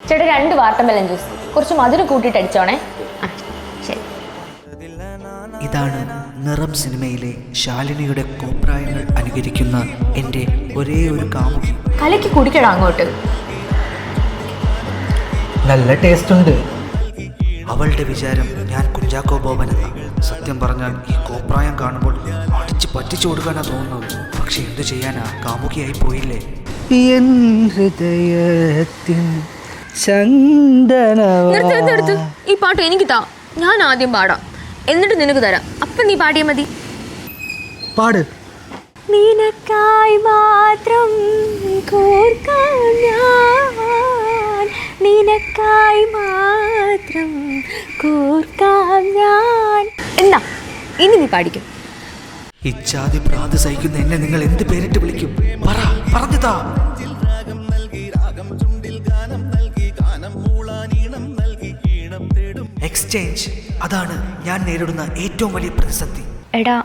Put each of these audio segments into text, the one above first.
ചേട്ടാ 2 watermelon juice, കുറച്ച് മധുരം കൂട്ടിയിട്ട് അടിച്ചോണേ. ശരി. ഇതാണ് നിറം സിനിമയിലെ ശാലിനിയുടെ കോപ്രായങ്ങൾ അനുകരിക്കുന്ന എൻ്റെ ഒരേ ഒരു കാമുകി. കലക്കി കുടിക്കടാ അങ്ങോട്ട്. നല്ല ടേസ്റ്റ് ഉണ്ട്. അവളുടെ വിചാരം ഞാൻ കുഞ്ചാക്കോ ബോബൻ എന്ന. സത്യം പറഞ്ഞാൽ ഈ കോപ്രായം കാണുമ്പോൾ അടിച്ച് പറ്റിച്ചു കൊടുക്കാനാ തോന്നുന്നത്. പക്ഷെ എന്തു ചെയ്യാനാ, കാമുകിയായി പോയില്ലേ. ഈ പാട്ട് എനിക്ക് താ, ഞാൻ ആദ്യം പാടാം, എന്നിട്ട് നിനക്ക് തരാം. അപ്പൊ നീ പാടിയാ മതി. പാട്. നിനക്കായി മാത്രം കോർക്കാം ഞാൻ, നിനക്കായി മാത്രം കോർക്കാം ഞാൻ. എന്നാ ഇനി നീ പാടിക്കും. ഇച്ചാതി പ്രാത് സഹിക്കുന്ന എന്നെ നിങ്ങൾ എന്ത് പേരിട്ട് വിളിക്കും? പറഞ്ഞതാ. എക്സ്ചേഞ്ച്, അതാണ് ഞാൻ നേരിടുന്ന ഏറ്റവും വലിയ പ്രതിസന്ധി. എടാ,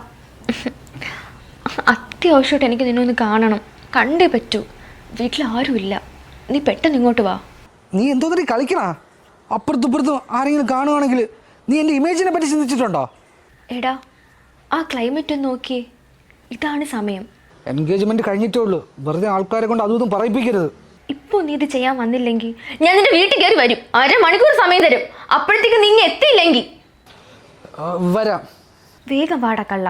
അത്യാവശ്യമായിട്ട് എനിക്ക് നിന്നെ ഒന്ന് കാണണം, കണ്ടേ പറ്റൂ. വീട്ടിൽ ആരുമില്ല, നീ പെട്ടെന്ന് ഇങ്ങോട്ട് വാ. നീ എന്തോന്നിട്ട് കളിക്കണ? അപ്പുറത്തും ആരെങ്കിലും കാണുവാണെങ്കിൽ നീ എൻ്റെ ഇമേജിനെ പറ്റി ചിന്തിച്ചിട്ടുണ്ടോ? എടാ, ആ ക്ലൈമറ്റ് ഒന്ന് നോക്കിയേ, ഇതാണ് സമയം. എൻഗേജ്മെന്റ് കഴിഞ്ഞിട്ടേ ഉള്ളൂ, വെറുതെ ആൾക്കാരെ കൊണ്ട് അതും പറയിപ്പിക്കരുത്. ഇപ്പോൾ നീ ഇത് ചെയ്യാൻ വന്നില്ലെങ്കിൽ ഞാൻ നിന്റെ വീട്ടിൽ കയറി വരും. 1/2 മണിക്കൂർ സമയം തരും. അപ്പോഴത്തേക്ക് നീ എത്തിയില്ലെങ്കിൽ വരാം. വേഗം വാടാ കള്ള.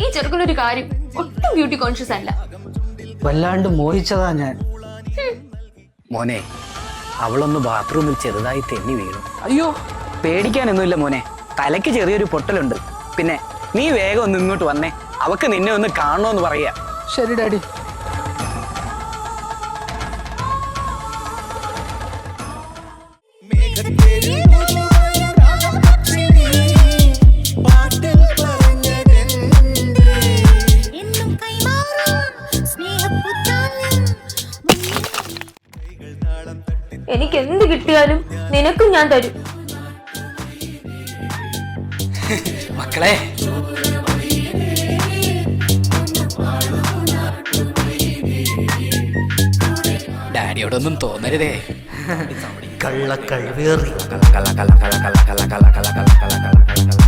ഈ ചെറുക്കനൊരു കാര്യം, ഒട്ടും ബ്യൂട്ടി കോൺഷ്യസ് അല്ല. വല്ലാണ്ട് മോഹിച്ചതാ ഞാൻ. മോനെ, അവളൊന്ന് ബാത്റൂമിൽ ചെറുതായി തെന്നി വീണു. അയ്യോ, പേടിക്കാനൊന്നുമില്ല മോനെ, തലയ്ക്ക് ചെറിയൊരു പൊട്ടലുണ്ട്. പിന്നെ നീ വേഗം ഒന്ന് ഇങ്ങോട്ട് വന്നേ, അവക്ക് നിന്നെ ഒന്ന് കാണണമെന്ന് പറയാ. ശരി ഡാഡി. എനിക്ക് എന്ത് കിട്ടിയാലും നിനക്കും ഞാൻ തരും. മക്കളെ, ഡാഡിയോടൊന്നും തോന്നരുതേ. കള്ള കഴിവേറി. കള്ള കള്ള കള്ള കള്ള കള്ള കള്ള കള്ള കള്ള കള്ള കള്ള കള്ള കള്ള